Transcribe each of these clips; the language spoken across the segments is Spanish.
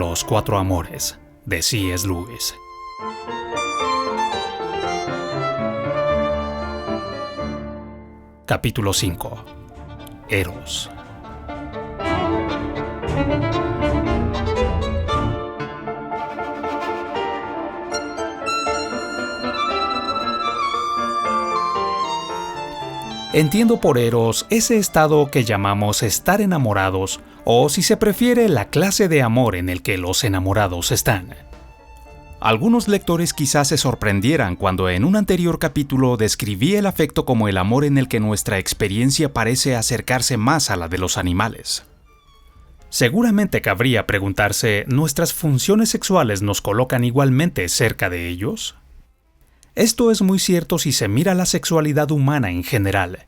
Los cuatro amores, de C.S. Lewis. Capítulo 5. Eros. Entiendo por Eros ese estado que llamamos estar enamorados, o si se prefiere, la clase de amor en el que los enamorados están. Algunos lectores quizás se sorprendieran cuando en un anterior capítulo describí el afecto como el amor en el que nuestra experiencia parece acercarse más a la de los animales. Seguramente cabría preguntarse, ¿nuestras funciones sexuales nos colocan igualmente cerca de ellos? Esto es muy cierto si se mira la sexualidad humana en general,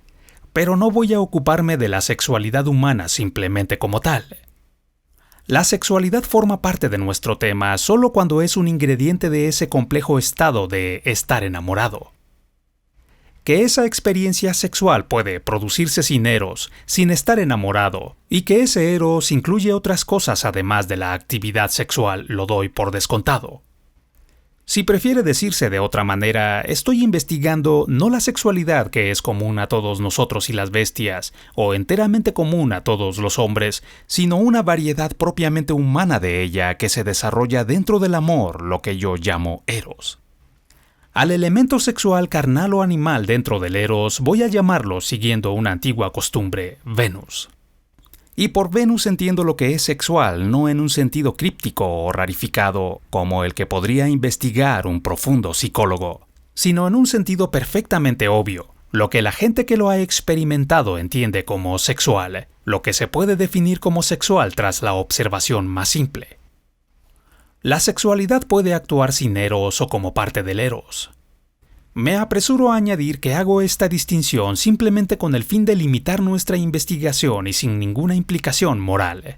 pero no voy a ocuparme de la sexualidad humana simplemente como tal. La sexualidad forma parte de nuestro tema solo cuando es un ingrediente de ese complejo estado de estar enamorado. Que esa experiencia sexual puede producirse sin Eros, sin estar enamorado, y que ese Eros incluye otras cosas además de la actividad sexual, lo doy por descontado. Si prefiere decirse de otra manera, estoy investigando no la sexualidad que es común a todos nosotros y las bestias, o enteramente común a todos los hombres, sino una variedad propiamente humana de ella que se desarrolla dentro del amor, lo que yo llamo Eros. Al elemento sexual carnal o animal dentro del Eros voy a llamarlo, siguiendo una antigua costumbre, Venus. Y por Venus entiendo lo que es sexual, no en un sentido críptico o rarificado, como el que podría investigar un profundo psicólogo, sino en un sentido perfectamente obvio, lo que la gente que lo ha experimentado entiende como sexual, lo que se puede definir como sexual tras la observación más simple. La sexualidad puede actuar sin Eros o como parte del Eros. Me apresuro a añadir que hago esta distinción simplemente con el fin de limitar nuestra investigación y sin ninguna implicación moral.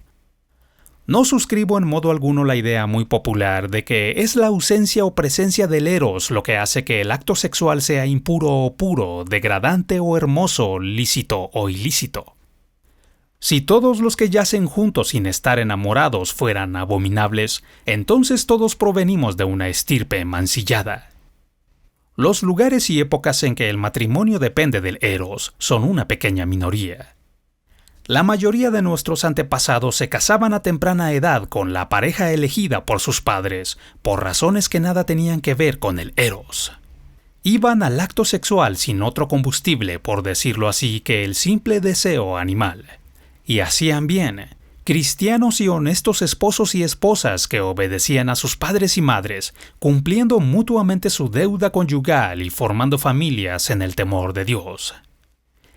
No suscribo en modo alguno la idea muy popular de que es la ausencia o presencia del Eros lo que hace que el acto sexual sea impuro o puro, degradante o hermoso, lícito o ilícito. Si todos los que yacen juntos sin estar enamorados fueran abominables, entonces todos provenimos de una estirpe mancillada. Los lugares y épocas en que el matrimonio depende del Eros son una pequeña minoría. La mayoría de nuestros antepasados se casaban a temprana edad con la pareja elegida por sus padres, por razones que nada tenían que ver con el Eros. Iban al acto sexual sin otro combustible, por decirlo así, que el simple deseo animal. Y hacían bien. Cristianos y honestos esposos y esposas que obedecían a sus padres y madres, cumpliendo mutuamente su deuda conyugal y formando familias en el temor de Dios.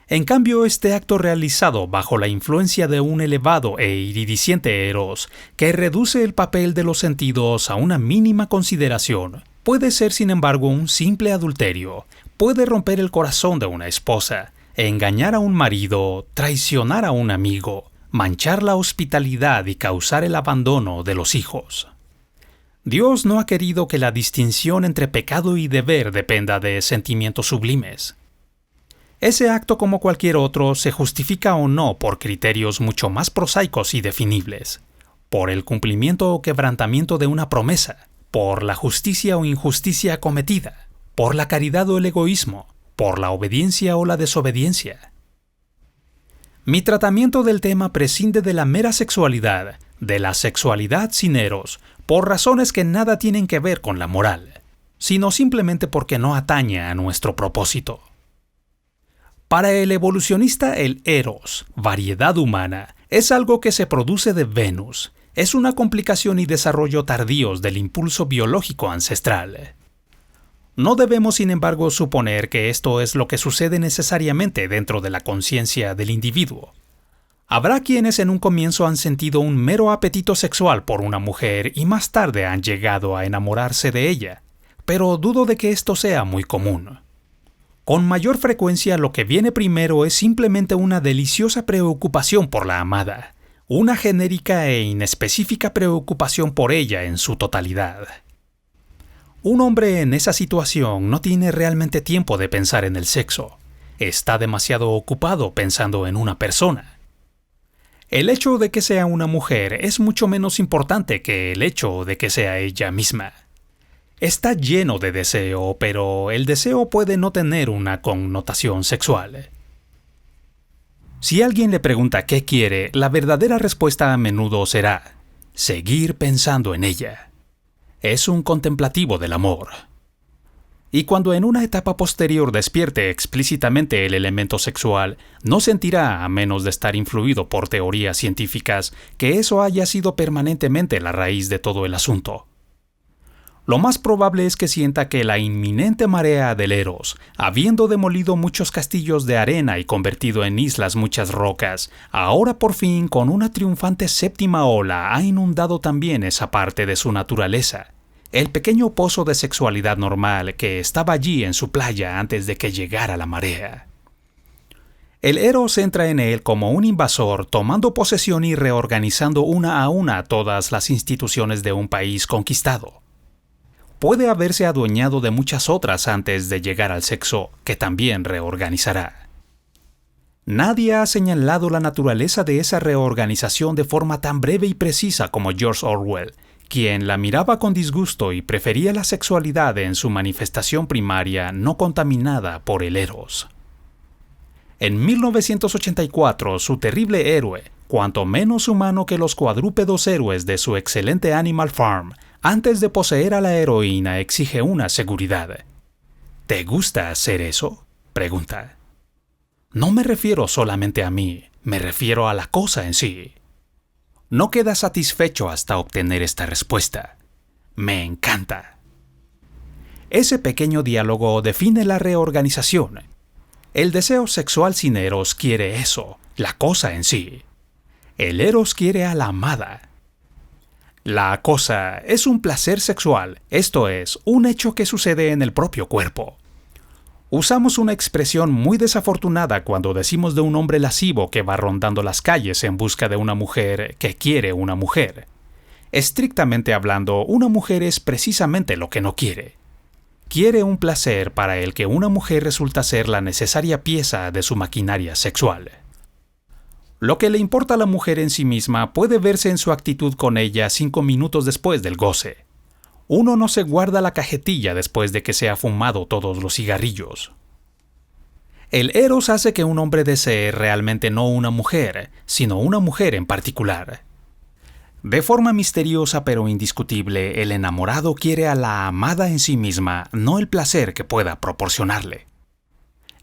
En cambio, este acto realizado bajo la influencia de un elevado e iridiscente Eros, que reduce el papel de los sentidos a una mínima consideración, puede ser sin embargo un simple adulterio, puede romper el corazón de una esposa, engañar a un marido, traicionar a un amigo, manchar la hospitalidad y causar el abandono de los hijos. Dios no ha querido que la distinción entre pecado y deber dependa de sentimientos sublimes. Ese acto, como cualquier otro, se justifica o no por criterios mucho más prosaicos y definibles, por el cumplimiento o quebrantamiento de una promesa, por la justicia o injusticia cometida, por la caridad o el egoísmo, por la obediencia o la desobediencia. Mi tratamiento del tema prescinde de la mera sexualidad, de la sexualidad sin Eros, por razones que nada tienen que ver con la moral, sino simplemente porque no atañe a nuestro propósito. Para el evolucionista, el Eros, variedad humana, es algo que se produce de Venus, es una complicación y desarrollo tardíos del impulso biológico ancestral. No debemos, sin embargo, suponer que esto es lo que sucede necesariamente dentro de la conciencia del individuo. Habrá quienes en un comienzo han sentido un mero apetito sexual por una mujer y más tarde han llegado a enamorarse de ella, pero dudo de que esto sea muy común. Con mayor frecuencia lo que viene primero es simplemente una deliciosa preocupación por la amada, una genérica e inespecífica preocupación por ella en su totalidad. Un hombre en esa situación no tiene realmente tiempo de pensar en el sexo. Está demasiado ocupado pensando en una persona. El hecho de que sea una mujer es mucho menos importante que el hecho de que sea ella misma. Está lleno de deseo, pero el deseo puede no tener una connotación sexual. Si alguien le pregunta qué quiere, la verdadera respuesta a menudo será seguir pensando en ella. Es un contemplativo del amor. Y cuando en una etapa posterior despierte explícitamente el elemento sexual, no sentirá, a menos de estar influido por teorías científicas, que eso haya sido permanentemente la raíz de todo el asunto. Lo más probable es que sienta que la inminente marea del Eros, habiendo demolido muchos castillos de arena y convertido en islas muchas rocas, ahora por fin con una triunfante séptima ola ha inundado también esa parte de su naturaleza, el pequeño pozo de sexualidad normal que estaba allí en su playa antes de que llegara la marea. El Eros entra en él como un invasor, tomando posesión y reorganizando una a una todas las instituciones de un país conquistado. Puede haberse adueñado de muchas otras antes de llegar al sexo, que también reorganizará. Nadie ha señalado la naturaleza de esa reorganización de forma tan breve y precisa como George Orwell, quien la miraba con disgusto y prefería la sexualidad en su manifestación primaria no contaminada por el Eros. En 1984, su terrible héroe, cuanto menos humano que los cuadrúpedos héroes de su excelente Animal Farm, antes de poseer a la heroína exige una seguridad. ¿Te gusta hacer eso?, pregunta. No me refiero solamente a mí, me refiero a la cosa en sí. No queda satisfecho hasta obtener esta respuesta. Me encanta. Ese pequeño diálogo define la reorganización. El deseo sexual sin Eros quiere eso, la cosa en sí. El Eros quiere a la amada. La cosa es un placer sexual, esto es, un hecho que sucede en el propio cuerpo. Usamos una expresión muy desafortunada cuando decimos de un hombre lascivo que va rondando las calles en busca de una mujer que quiere una mujer. Estrictamente hablando, una mujer es precisamente lo que no quiere. Quiere un placer para el que una mujer resulta ser la necesaria pieza de su maquinaria sexual. Lo que le importa a la mujer en sí misma puede verse en su actitud con ella 5 minutos después del goce. Uno no se guarda la cajetilla después de que se ha fumado todos los cigarrillos. El Eros hace que un hombre desee realmente no una mujer, sino una mujer en particular. De forma misteriosa pero indiscutible, el enamorado quiere a la amada en sí misma, no el placer que pueda proporcionarle.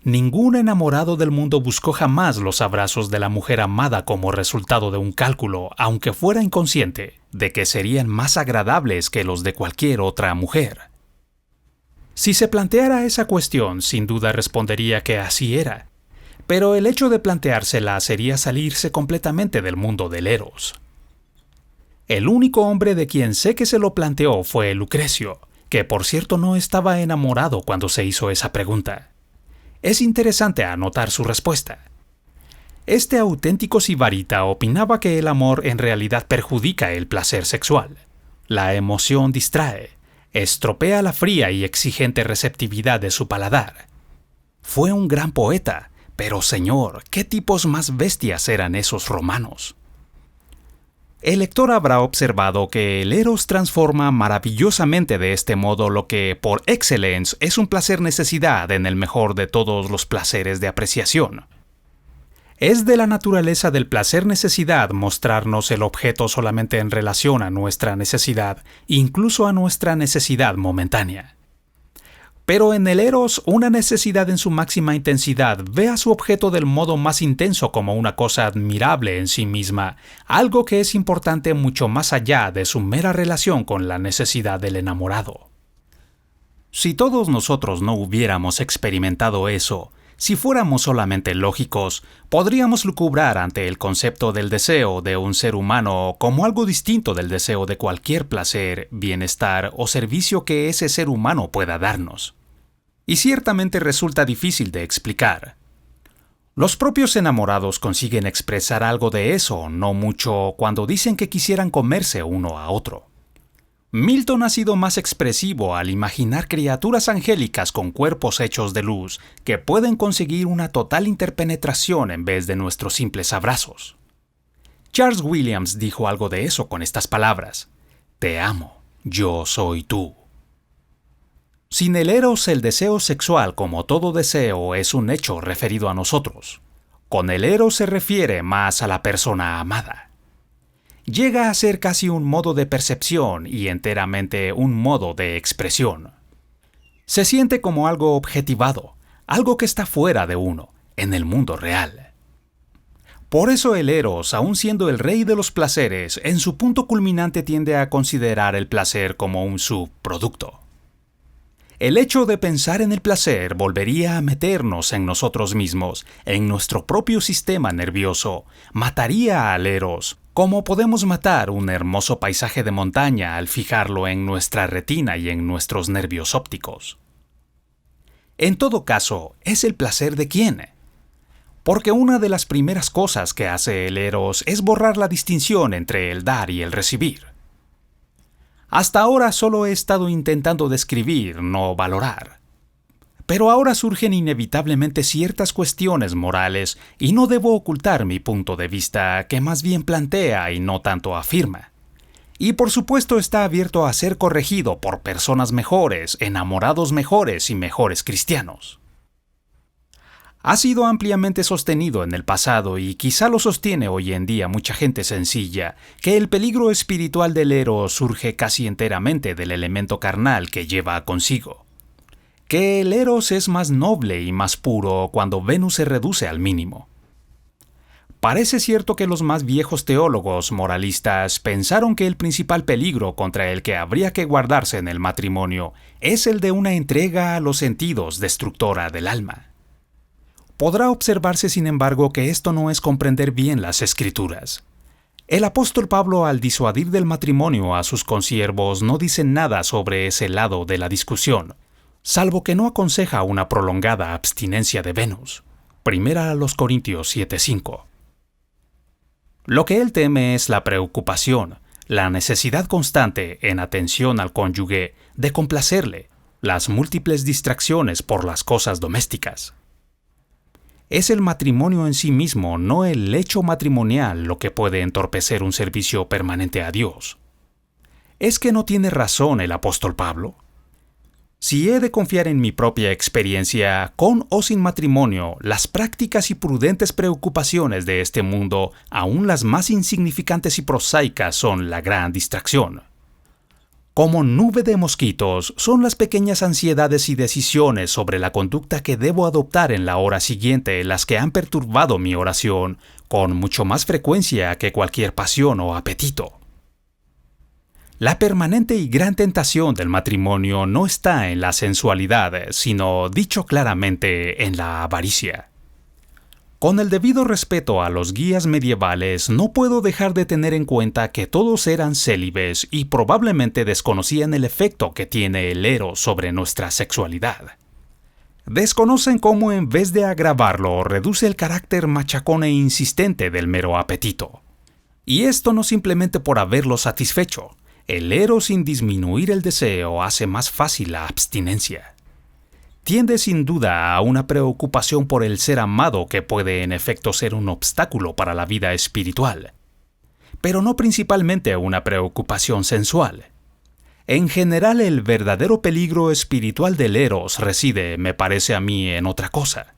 Ningún enamorado del mundo buscó jamás los abrazos de la mujer amada como resultado de un cálculo, aunque fuera inconsciente, de que serían más agradables que los de cualquier otra mujer. Si se planteara esa cuestión, sin duda respondería que así era, pero el hecho de planteársela sería salirse completamente del mundo del Eros. El único hombre de quien sé que se lo planteó fue Lucrecio, que por cierto no estaba enamorado cuando se hizo esa pregunta. Es interesante anotar su respuesta. Este auténtico sibarita opinaba que el amor en realidad perjudica el placer sexual. La emoción distrae, estropea la fría y exigente receptividad de su paladar. Fue un gran poeta, pero señor, ¿qué tipos más bestias eran esos romanos? El lector habrá observado que el Eros transforma maravillosamente de este modo lo que, por excelencia, es un placer-necesidad en el mejor de todos los placeres de apreciación. Es de la naturaleza del placer-necesidad mostrarnos el objeto solamente en relación a nuestra necesidad, incluso a nuestra necesidad momentánea. Pero en el Eros, una necesidad en su máxima intensidad ve a su objeto del modo más intenso como una cosa admirable en sí misma, algo que es importante mucho más allá de su mera relación con la necesidad del enamorado. Si todos nosotros no hubiéramos experimentado eso, si fuéramos solamente lógicos, podríamos lucubrar ante el concepto del deseo de un ser humano como algo distinto del deseo de cualquier placer, bienestar o servicio que ese ser humano pueda darnos. Y ciertamente resulta difícil de explicar. Los propios enamorados consiguen expresar algo de eso, no mucho, cuando dicen que quisieran comerse uno a otro. Milton ha sido más expresivo al imaginar criaturas angélicas con cuerpos hechos de luz que pueden conseguir una total interpenetración en vez de nuestros simples abrazos. Charles Williams dijo algo de eso con estas palabras: Te amo, yo soy tú. Sin el eros, el deseo sexual, como todo deseo, es un hecho referido a nosotros. Con el eros se refiere más a la persona amada. Llega a ser casi un modo de percepción y enteramente un modo de expresión. Se siente como algo objetivado, algo que está fuera de uno, en el mundo real. Por eso el eros, aun siendo el rey de los placeres, en su punto culminante tiende a considerar el placer como un subproducto. El hecho de pensar en el placer volvería a meternos en nosotros mismos, en nuestro propio sistema nervioso, mataría al eros, como podemos matar un hermoso paisaje de montaña al fijarlo en nuestra retina y en nuestros nervios ópticos. En todo caso, ¿es el placer de quién? Porque una de las primeras cosas que hace el eros es borrar la distinción entre el dar y el recibir. Hasta ahora solo he estado intentando describir, no valorar. Pero ahora surgen inevitablemente ciertas cuestiones morales y no debo ocultar mi punto de vista, que más bien plantea y no tanto afirma. Y por supuesto está abierto a ser corregido por personas mejores, enamorados mejores y mejores cristianos. Ha sido ampliamente sostenido en el pasado y quizá lo sostiene hoy en día mucha gente sencilla, que el peligro espiritual del eros surge casi enteramente del elemento carnal que lleva consigo. Que el eros es más noble y más puro cuando Venus se reduce al mínimo. Parece cierto que los más viejos teólogos moralistas pensaron que el principal peligro contra el que habría que guardarse en el matrimonio es el de una entrega a los sentidos destructora del alma. Podrá observarse, sin embargo, que esto no es comprender bien las Escrituras. El apóstol Pablo, al disuadir del matrimonio a sus consiervos, no dice nada sobre ese lado de la discusión, salvo que no aconseja una prolongada abstinencia de Venus. Primera a los Corintios 7:5. Lo que él teme es la preocupación, la necesidad constante en atención al cónyuge de complacerle, las múltiples distracciones por las cosas domésticas. Es el matrimonio en sí mismo, no el hecho matrimonial, lo que puede entorpecer un servicio permanente a Dios. ¿Es que no tiene razón el apóstol Pablo? Si he de confiar en mi propia experiencia, con o sin matrimonio, las prácticas y prudentes preocupaciones de este mundo, aun las más insignificantes y prosaicas, son la gran distracción. Como nube de mosquitos, son las pequeñas ansiedades y decisiones sobre la conducta que debo adoptar en la hora siguiente las que han perturbado mi oración con mucho más frecuencia que cualquier pasión o apetito. La permanente y gran tentación del matrimonio no está en la sensualidad, sino, dicho claramente, en la avaricia. Con el debido respeto a los guías medievales, no puedo dejar de tener en cuenta que todos eran célibes y probablemente desconocían el efecto que tiene el eros sobre nuestra sexualidad. Desconocen cómo, en vez de agravarlo, reduce el carácter machacón e insistente del mero apetito. Y esto no simplemente por haberlo satisfecho. El eros, sin disminuir el deseo, hace más fácil la abstinencia. Tiende sin duda a una preocupación por el ser amado que puede en efecto ser un obstáculo para la vida espiritual, pero no principalmente a una preocupación sensual. En general, el verdadero peligro espiritual del eros reside, me parece a mí, en otra cosa.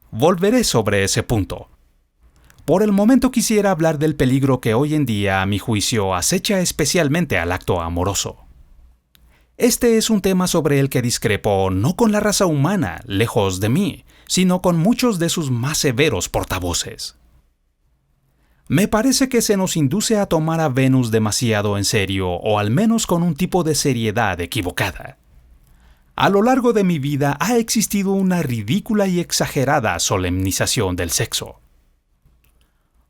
Volveré sobre ese punto. Por el momento quisiera hablar del peligro que hoy en día, a mi juicio, acecha especialmente al acto amoroso. Este es un tema sobre el que discrepo no con la raza humana, lejos de mí, sino con muchos de sus más severos portavoces. Me parece que se nos induce a tomar a Venus demasiado en serio, o al menos con un tipo de seriedad equivocada. A lo largo de mi vida ha existido una ridícula y exagerada solemnización del sexo.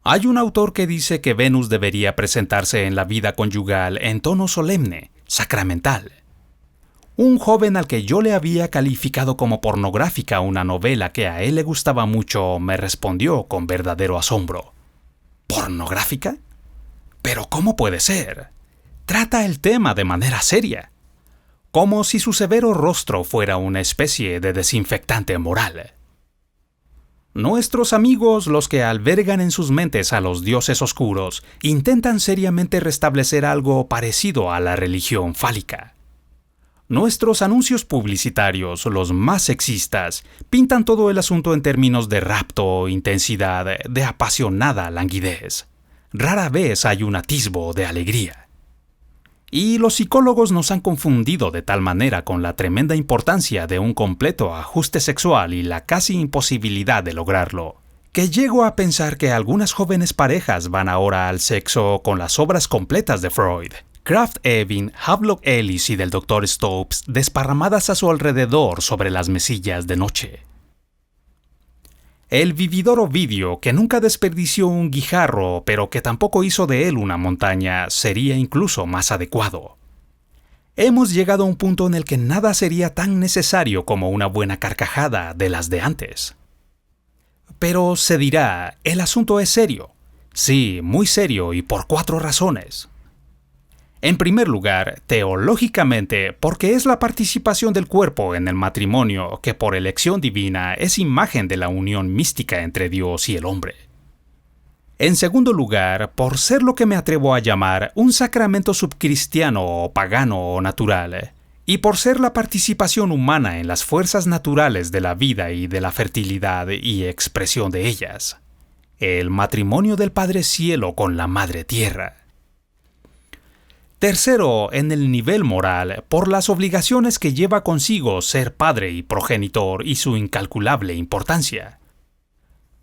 Hay un autor que dice que Venus debería presentarse en la vida conyugal en tono solemne, sacramental. Un joven al que yo le había calificado como pornográfica una novela que a él le gustaba mucho me respondió con verdadero asombro. ¿Pornográfica? ¿Pero cómo puede ser? Trata el tema de manera seria. Como si su severo rostro fuera una especie de desinfectante moral. Nuestros amigos, los que albergan en sus mentes a los dioses oscuros, intentan seriamente restablecer algo parecido a la religión fálica. Nuestros anuncios publicitarios, los más sexistas, pintan todo el asunto en términos de rapto, intensidad, de apasionada languidez. Rara vez hay un atisbo de alegría. Y los psicólogos nos han confundido de tal manera con la tremenda importancia de un completo ajuste sexual y la casi imposibilidad de lograrlo, que llego a pensar que algunas jóvenes parejas van ahora al sexo con las obras completas de Freud, Krafft-Ebing, Havelock Ellis y del Dr. Stopes desparramadas a su alrededor sobre las mesillas de noche. El vividor Ovidio, que nunca desperdició un guijarro, pero que tampoco hizo de él una montaña, sería incluso más adecuado. Hemos llegado a un punto en el que nada sería tan necesario como una buena carcajada de las de antes. Pero se dirá, el asunto es serio. Sí, muy serio y por 4 razones. En primer lugar, teológicamente, porque es la participación del cuerpo en el matrimonio que por elección divina es imagen de la unión mística entre Dios y el hombre. En segundo lugar, por ser lo que me atrevo a llamar un sacramento subcristiano o pagano o natural, y por ser la participación humana en las fuerzas naturales de la vida y de la fertilidad y expresión de ellas. El matrimonio del Padre Cielo con la Madre Tierra. Tercero, en el nivel moral, por las obligaciones que lleva consigo ser padre y progenitor y su incalculable importancia.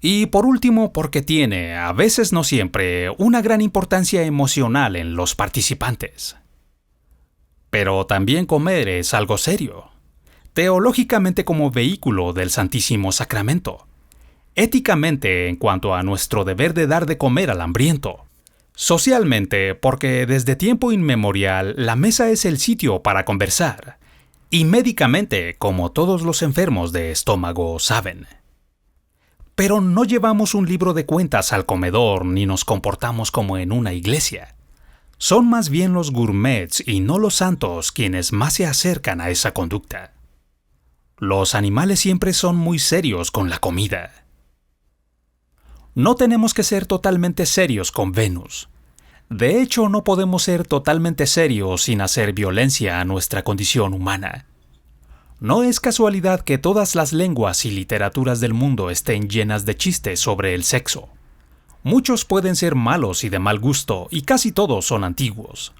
Y por último, porque tiene, a veces no siempre, una gran importancia emocional en los participantes. Pero también comer es algo serio, teológicamente como vehículo del Santísimo Sacramento, éticamente en cuanto a nuestro deber de dar de comer al hambriento, socialmente porque desde tiempo inmemorial la mesa es el sitio para conversar, y médicamente como todos los enfermos de estómago saben. Pero no llevamos un libro de cuentas al comedor ni nos comportamos como en una iglesia. Son más bien los gourmets y no los santos quienes más se acercan a esa conducta. Los animales siempre son muy serios con la comida. No tenemos que ser totalmente serios con Venus. De hecho, no podemos ser totalmente serios sin hacer violencia a nuestra condición humana. No es casualidad que todas las lenguas y literaturas del mundo estén llenas de chistes sobre el sexo. Muchos pueden ser malos y de mal gusto, y casi todos son antiguos.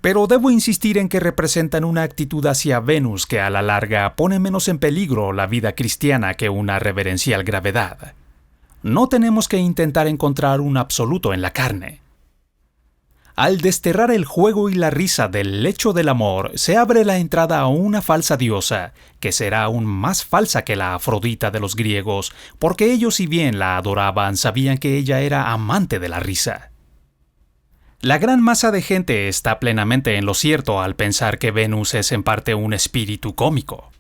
Pero debo insistir en que representan una actitud hacia Venus que a la larga pone menos en peligro la vida cristiana que una reverencial gravedad. No tenemos que intentar encontrar un absoluto en la carne. Al desterrar el juego y la risa del lecho del amor, se abre la entrada a una falsa diosa, que será aún más falsa que la Afrodita de los griegos, porque ellos, si bien la adoraban, sabían que ella era amante de la risa. La gran masa de gente está plenamente en lo cierto al pensar que Venus es en parte un espíritu cómico.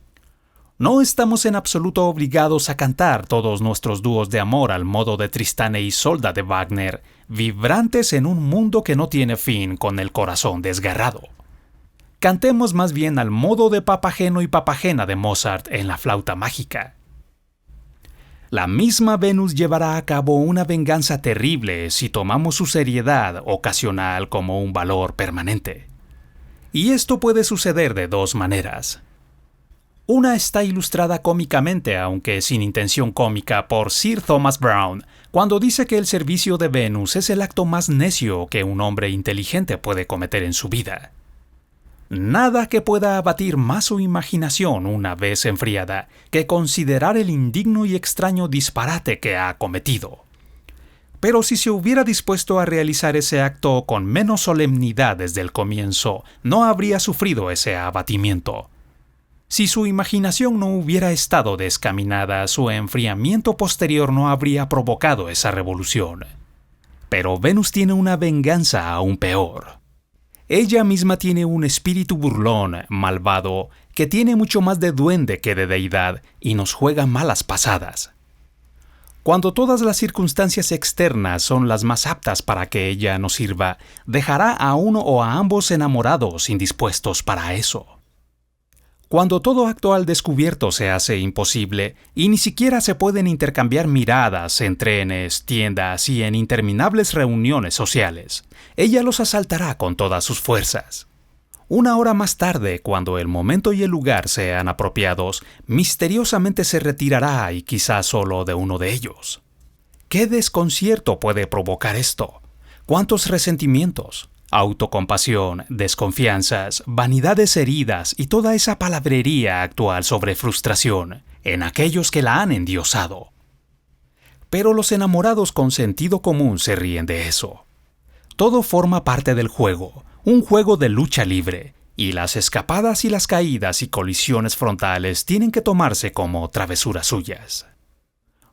No estamos en absoluto obligados a cantar todos nuestros dúos de amor al modo de Tristán e Isolda de Wagner, vibrantes en un mundo que no tiene fin con el corazón desgarrado. Cantemos más bien al modo de Papageno y Papagena de Mozart en la flauta mágica. La misma Venus llevará a cabo una venganza terrible si tomamos su seriedad ocasional como un valor permanente. Y esto puede suceder de 2 maneras. Una está ilustrada cómicamente, aunque sin intención cómica, por Sir Thomas Browne, cuando dice que el servicio de Venus es el acto más necio que un hombre inteligente puede cometer en su vida. Nada que pueda abatir más su imaginación una vez enfriada que considerar el indigno y extraño disparate que ha cometido. Pero si se hubiera dispuesto a realizar ese acto con menos solemnidad desde el comienzo, no habría sufrido ese abatimiento. Si su imaginación no hubiera estado descaminada, su enfriamiento posterior no habría provocado esa revolución. Pero Venus tiene una venganza aún peor. Ella misma tiene un espíritu burlón, malvado, que tiene mucho más de duende que de deidad y nos juega malas pasadas. Cuando todas las circunstancias externas son las más aptas para que ella nos sirva, dejará a uno o a ambos enamorados indispuestos para eso. Cuando todo acto al descubierto se hace imposible y ni siquiera se pueden intercambiar miradas en trenes, tiendas y en interminables reuniones sociales, ella los asaltará con todas sus fuerzas. Una hora más tarde, cuando el momento y el lugar sean apropiados, misteriosamente se retirará y quizás solo de uno de ellos. ¿Qué desconcierto puede provocar esto? ¿Cuántos resentimientos, autocompasión, desconfianzas, vanidades heridas y toda esa palabrería actual sobre frustración en aquellos que la han endiosado? Pero los enamorados con sentido común se ríen de eso. Todo forma parte del juego, un juego de lucha libre, y las escapadas y las caídas y colisiones frontales tienen que tomarse como travesuras suyas.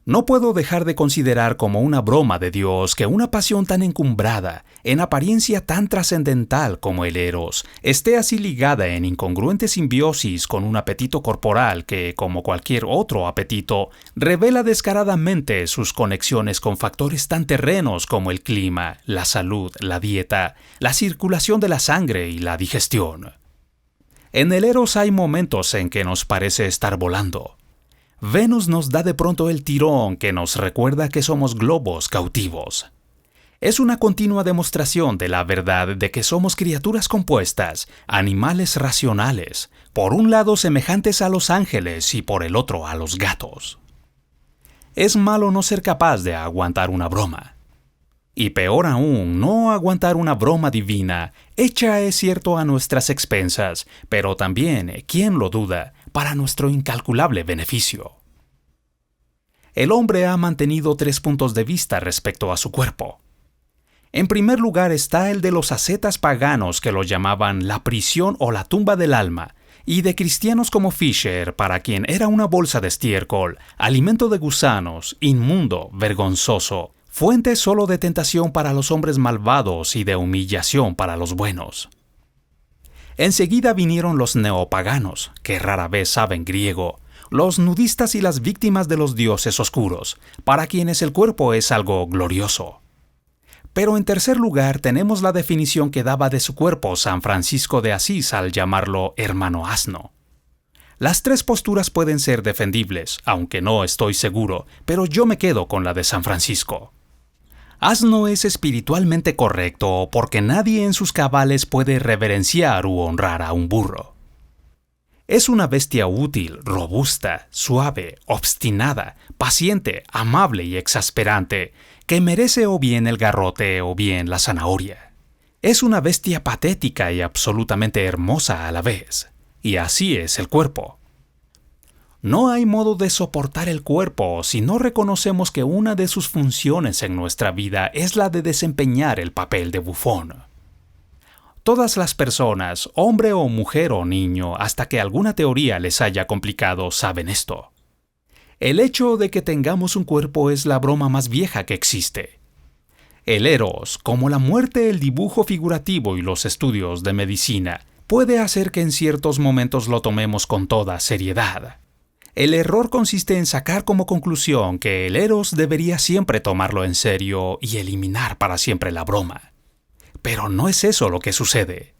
No puedo dejar de considerar como una broma de Dios que una pasión tan encumbrada, en apariencia tan trascendental como el Eros, esté así ligada en incongruente simbiosis con un apetito corporal que, como cualquier otro apetito, revela descaradamente sus conexiones con factores tan terrenos como el clima, la salud, la dieta, la circulación de la sangre y la digestión. En el Eros hay momentos en que nos parece estar volando. Venus nos da de pronto el tirón que nos recuerda que somos globos cautivos. Es una continua demostración de la verdad de que somos criaturas compuestas, animales racionales, por un lado semejantes a los ángeles y por el otro a los gatos. Es malo no ser capaz de aguantar una broma. Y peor aún, no aguantar una broma divina, hecha es cierto a nuestras expensas, pero también, ¿quién lo duda?, para nuestro incalculable beneficio. El hombre ha mantenido 3 puntos de vista respecto a su cuerpo. En primer lugar está el de los ascetas paganos que lo llamaban la prisión o la tumba del alma, y de cristianos como Fisher, para quien era una bolsa de estiércol, alimento de gusanos, inmundo, vergonzoso, fuente solo de tentación para los hombres malvados y de humillación para los buenos. Enseguida vinieron los neopaganos, que rara vez saben griego, los nudistas y las víctimas de los dioses oscuros, para quienes el cuerpo es algo glorioso. Pero en tercer lugar tenemos la definición que daba de su cuerpo San Francisco de Asís al llamarlo hermano asno. Las 3 posturas pueden ser defendibles, aunque no estoy seguro, pero yo me quedo con la de San Francisco. Asno es espiritualmente correcto porque nadie en sus cabales puede reverenciar u honrar a un burro. Es una bestia útil, robusta, suave, obstinada, paciente, amable y exasperante, que merece o bien el garrote o bien la zanahoria. Es una bestia patética y absolutamente hermosa a la vez. Y así es el cuerpo. No hay modo de soportar el cuerpo si no reconocemos que una de sus funciones en nuestra vida es la de desempeñar el papel de bufón. Todas las personas, hombre o mujer o niño, hasta que alguna teoría les haya complicado, saben esto. El hecho de que tengamos un cuerpo es la broma más vieja que existe. El Eros, como la muerte, el dibujo figurativo y los estudios de medicina, puede hacer que en ciertos momentos lo tomemos con toda seriedad. El error consiste en sacar como conclusión que el Eros debería siempre tomarlo en serio y eliminar para siempre la broma. Pero no es eso lo que sucede.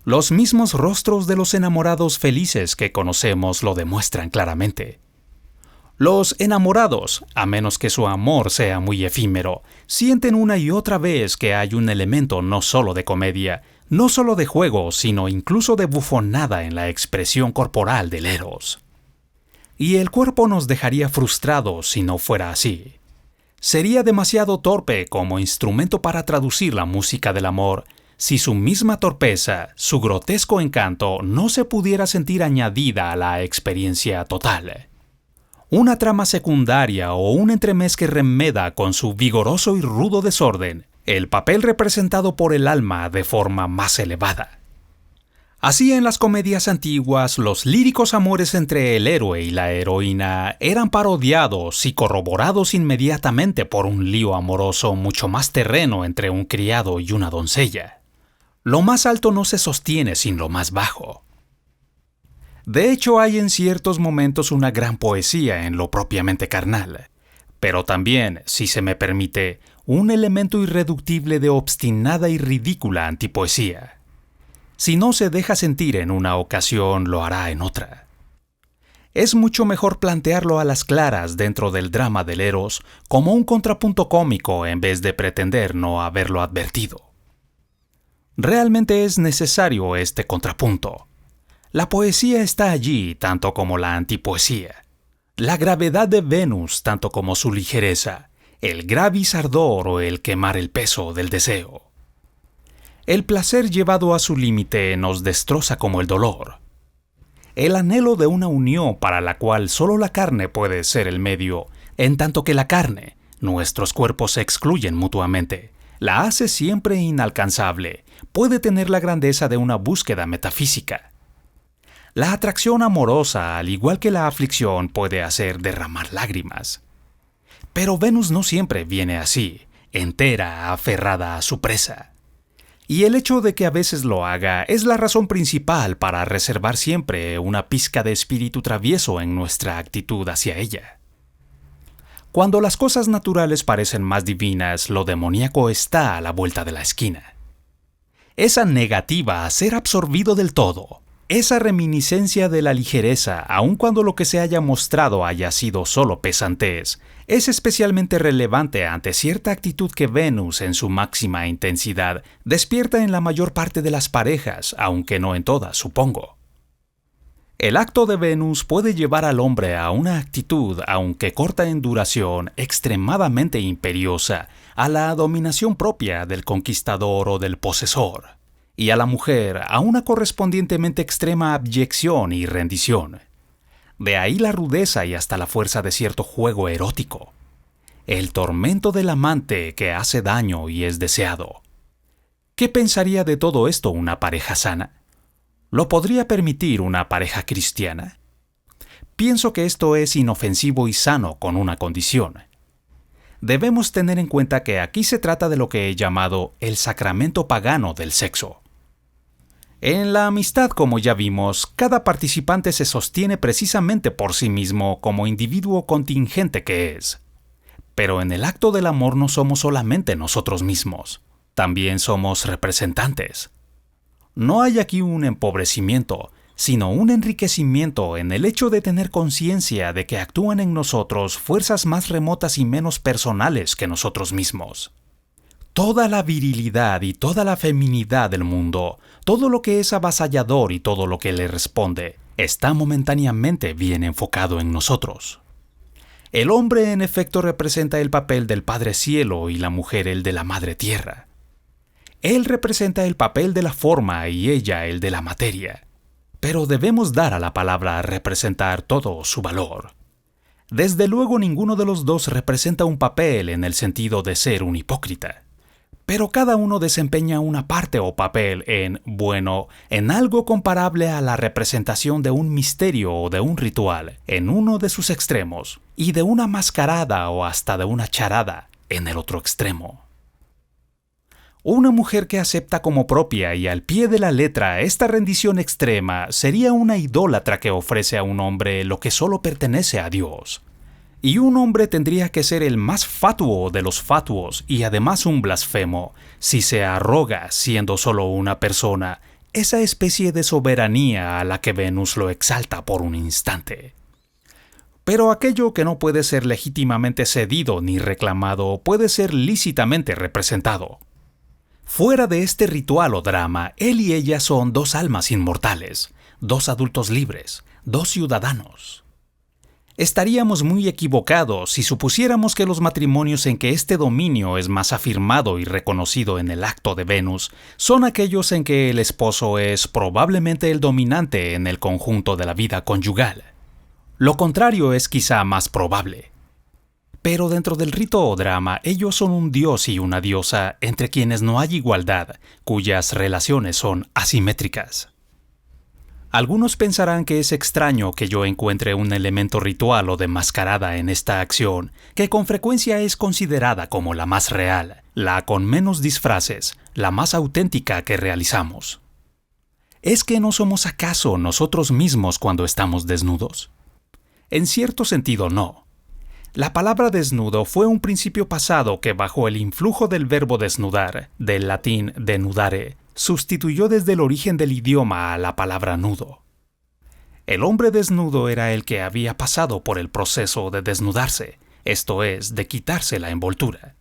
Los mismos rostros de los enamorados felices que conocemos lo demuestran claramente. Los enamorados, a menos que su amor sea muy efímero, sienten una y otra vez que hay un elemento no solo de comedia, no solo de juego, sino incluso de bufonada en la expresión corporal del Eros. Y el cuerpo nos dejaría frustrados si no fuera así. Sería demasiado torpe como instrumento para traducir la música del amor si su misma torpeza, su grotesco encanto, no se pudiera sentir añadida a la experiencia total. Una trama secundaria o un entremés que remeda con su vigoroso y rudo desorden el papel representado por el alma de forma más elevada. Así en las comedias antiguas, los líricos amores entre el héroe y la heroína eran parodiados y corroborados inmediatamente por un lío amoroso mucho más terreno entre un criado y una doncella. Lo más alto no se sostiene sin lo más bajo. De hecho, hay en ciertos momentos una gran poesía en lo propiamente carnal, pero también, si se me permite, un elemento irreductible de obstinada y ridícula antipoesía. Si no se deja sentir en una ocasión, lo hará en otra. Es mucho mejor plantearlo a las claras dentro del drama del Eros como un contrapunto cómico en vez de pretender no haberlo advertido. Realmente es necesario este contrapunto. La poesía está allí tanto como la antipoesía. La gravedad de Venus tanto como su ligereza, el gravis ardor o el quemar el peso del deseo. El placer llevado a su límite nos destroza como el dolor. El anhelo de una unión para la cual solo la carne puede ser el medio, en tanto que la carne, nuestros cuerpos se excluyen mutuamente, la hace siempre inalcanzable, puede tener la grandeza de una búsqueda metafísica. La atracción amorosa, al igual que la aflicción, puede hacer derramar lágrimas. Pero Venus no siempre viene así, entera, aferrada a su presa. Y el hecho de que a veces lo haga es la razón principal para reservar siempre una pizca de espíritu travieso en nuestra actitud hacia ella. Cuando las cosas naturales parecen más divinas, lo demoníaco está a la vuelta de la esquina. Esa negativa a ser absorbido del todo, esa reminiscencia de la ligereza, aun cuando lo que se haya mostrado haya sido solo pesantez, es especialmente relevante ante cierta actitud que Venus, en su máxima intensidad, despierta en la mayor parte de las parejas, aunque no en todas, supongo. El acto de Venus puede llevar al hombre a una actitud, aunque corta en duración, extremadamente imperiosa, a la dominación propia del conquistador o del posesor, y a la mujer a una correspondientemente extrema abyección y rendición. De ahí la rudeza y hasta la fuerza de cierto juego erótico. El tormento del amante que hace daño y es deseado. ¿Qué pensaría de todo esto una pareja sana? ¿Lo podría permitir una pareja cristiana? Pienso que esto es inofensivo y sano con una condición. Debemos tener en cuenta que aquí se trata de lo que he llamado el sacramento pagano del sexo. En la amistad, como ya vimos, cada participante se sostiene precisamente por sí mismo como individuo contingente que es. Pero en el acto del amor no somos solamente nosotros mismos, también somos representantes. No hay aquí un empobrecimiento, sino un enriquecimiento en el hecho de tener conciencia de que actúan en nosotros fuerzas más remotas y menos personales que nosotros mismos. Toda la virilidad y toda la feminidad del mundo, todo lo que es avasallador y todo lo que le responde, está momentáneamente bien enfocado en nosotros. El hombre en efecto representa el papel del Padre Cielo y la mujer el de la Madre Tierra. Él representa el papel de la forma y ella el de la materia. Pero debemos dar a la palabra representar todo su valor. Desde luego ninguno de los dos representa un papel en el sentido de ser un hipócrita. Pero cada uno desempeña una parte o papel en algo comparable a la representación de un misterio o de un ritual en uno de sus extremos y de una mascarada o hasta de una charada en el otro extremo. Una mujer que acepta como propia y al pie de la letra esta rendición extrema sería una idólatra que ofrece a un hombre lo que solo pertenece a Dios. Y un hombre tendría que ser el más fatuo de los fatuos y además un blasfemo, si se arroga, siendo solo una persona, esa especie de soberanía a la que Venus lo exalta por un instante. Pero aquello que no puede ser legítimamente cedido ni reclamado puede ser lícitamente representado. Fuera de este ritual o drama, él y ella son dos almas inmortales, dos adultos libres, dos ciudadanos. Estaríamos muy equivocados si supusiéramos que los matrimonios en que este dominio es más afirmado y reconocido en el acto de Venus son aquellos en que el esposo es probablemente el dominante en el conjunto de la vida conyugal. Lo contrario es quizá más probable. Pero dentro del rito o drama, ellos son un dios y una diosa entre quienes no hay igualdad, cuyas relaciones son asimétricas. Algunos pensarán que es extraño que yo encuentre un elemento ritual o de mascarada en esta acción, que con frecuencia es considerada como la más real, la con menos disfraces, la más auténtica que realizamos. ¿Es que no somos acaso nosotros mismos cuando estamos desnudos? En cierto sentido no. La palabra desnudo fue un principio pasado que bajo el influjo del verbo desnudar, del latín denudare, sustituyó desde el origen del idioma a la palabra nudo. El hombre desnudo era el que había pasado por el proceso de desnudarse, esto es, de quitarse la envoltura.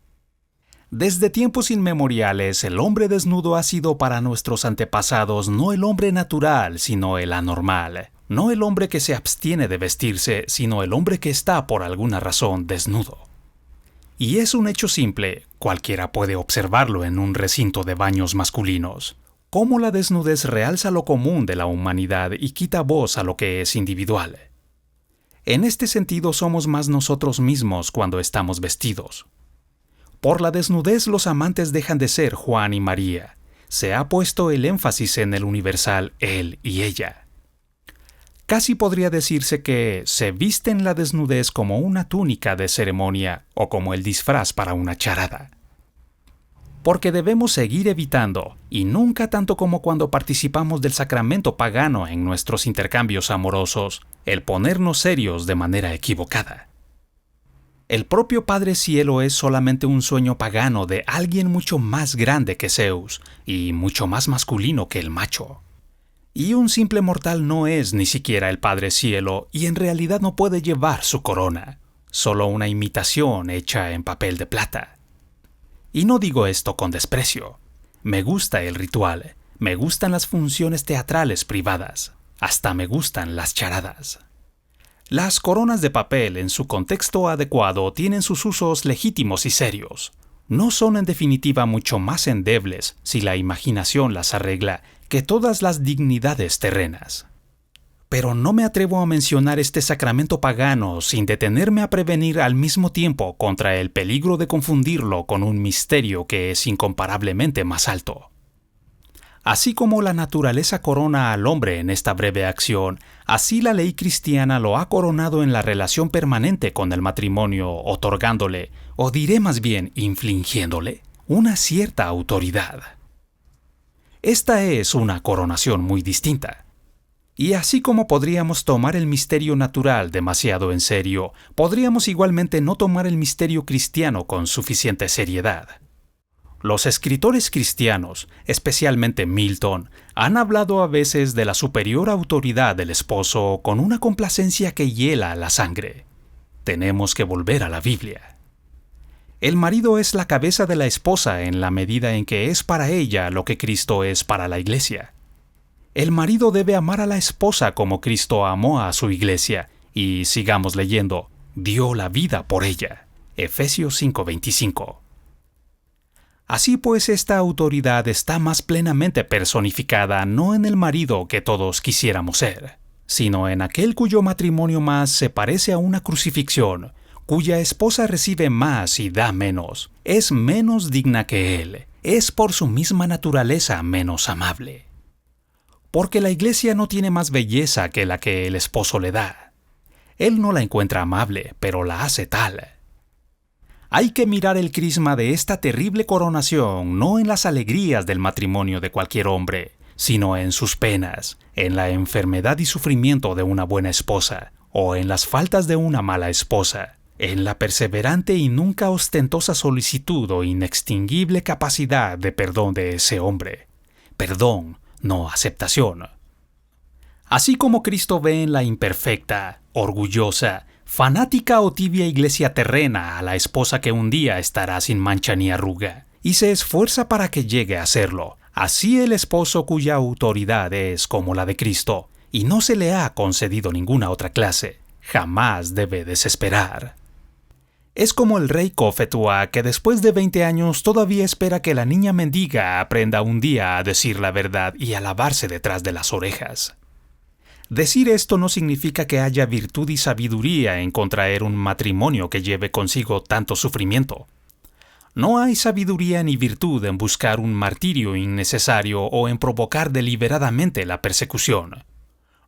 Desde tiempos inmemoriales, el hombre desnudo ha sido para nuestros antepasados no el hombre natural, sino el anormal. No el hombre que se abstiene de vestirse, sino el hombre que está por alguna razón desnudo. Y es un hecho simple, cualquiera puede observarlo en un recinto de baños masculinos. Cómo la desnudez realza lo común de la humanidad y quita voz a lo que es individual. En este sentido somos más nosotros mismos cuando estamos vestidos. Por la desnudez los amantes dejan de ser Juan y María. Se ha puesto el énfasis en el universal él y ella. Casi podría decirse que se visten la desnudez como una túnica de ceremonia o como el disfraz para una charada. Porque debemos seguir evitando, y nunca tanto como cuando participamos del sacramento pagano en nuestros intercambios amorosos, el ponernos serios de manera equivocada. El propio Padre Cielo es solamente un sueño pagano de alguien mucho más grande que Zeus y mucho más masculino que el macho. Y un simple mortal no es ni siquiera el Padre Cielo y en realidad no puede llevar su corona, solo una imitación hecha en papel de plata. Y no digo esto con desprecio. Me gusta el ritual, me gustan las funciones teatrales privadas, hasta me gustan las charadas. Las coronas de papel en su contexto adecuado tienen sus usos legítimos y serios. No son en definitiva mucho más endebles, si la imaginación las arregla, que todas las dignidades terrenas. Pero no me atrevo a mencionar este sacramento pagano sin detenerme a prevenir al mismo tiempo contra el peligro de confundirlo con un misterio que es incomparablemente más alto. Así como la naturaleza corona al hombre en esta breve acción, así la ley cristiana lo ha coronado en la relación permanente con el matrimonio, otorgándole, o diré más bien infligiéndole, una cierta autoridad. Esta es una coronación muy distinta. Y así como podríamos tomar el misterio natural demasiado en serio, podríamos igualmente no tomar el misterio cristiano con suficiente seriedad. Los escritores cristianos, especialmente Milton, han hablado a veces de la superior autoridad del esposo con una complacencia que hiela la sangre. Tenemos que volver a la Biblia. El marido es la cabeza de la esposa en la medida en que es para ella lo que Cristo es para la iglesia. El marido debe amar a la esposa como Cristo amó a su iglesia y, sigamos leyendo, dio la vida por ella. Efesios 5:25. Así pues, esta autoridad está más plenamente personificada no en el marido que todos quisiéramos ser, sino en aquel cuyo matrimonio más se parece a una crucifixión, cuya esposa recibe más y da menos, es menos digna que él, es por su misma naturaleza menos amable. Porque la iglesia no tiene más belleza que la que el esposo le da. Él no la encuentra amable, pero la hace tal. Hay que mirar el crisma de esta terrible coronación no en las alegrías del matrimonio de cualquier hombre, sino en sus penas, en la enfermedad y sufrimiento de una buena esposa, o en las faltas de una mala esposa, en la perseverante y nunca ostentosa solicitud o inextinguible capacidad de perdón de ese hombre. Perdón, no aceptación. Así como Cristo ve en la imperfecta, orgullosa, fanática o tibia iglesia terrena a la esposa que un día estará sin mancha ni arruga, y se esfuerza para que llegue a serlo, así el esposo cuya autoridad es como la de Cristo, y no se le ha concedido ninguna otra clase, jamás debe desesperar. Es como el rey Cophetua que después de 20 años todavía espera que la niña mendiga aprenda un día a decir la verdad y a lavarse detrás de las orejas. Decir esto no significa que haya virtud y sabiduría en contraer un matrimonio que lleve consigo tanto sufrimiento. No hay sabiduría ni virtud en buscar un martirio innecesario o en provocar deliberadamente la persecución.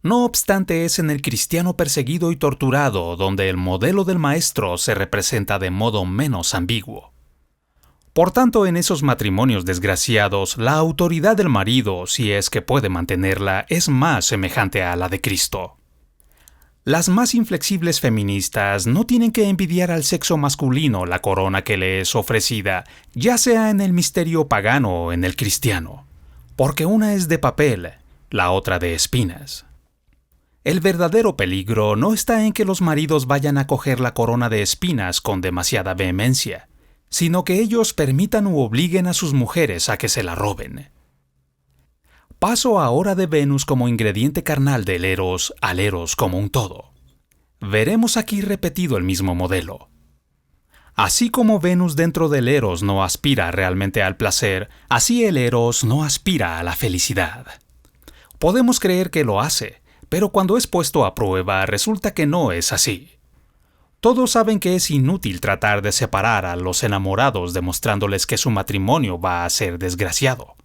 No obstante, es en el cristiano perseguido y torturado donde el modelo del maestro se representa de modo menos ambiguo. Por tanto, en esos matrimonios desgraciados, la autoridad del marido, si es que puede mantenerla, es más semejante a la de Cristo. Las más inflexibles feministas no tienen que envidiar al sexo masculino la corona que le es ofrecida, ya sea en el misterio pagano o en el cristiano. porque una es de papel, la otra de espinas. El verdadero peligro no está en que los maridos vayan a coger la corona de espinas con demasiada vehemencia, sino que ellos permitan u obliguen a sus mujeres a que se la roben. Paso ahora de Venus como ingrediente carnal del Eros al Eros como un todo. Veremos aquí repetido el mismo modelo. Así como Venus dentro del Eros no aspira realmente al placer, así el Eros no aspira a la felicidad. Podemos creer que lo hace, pero cuando es puesto a prueba resulta que no es así. Todos saben que es inútil tratar de separar a los enamorados demostrándoles que su matrimonio va a ser desgraciado.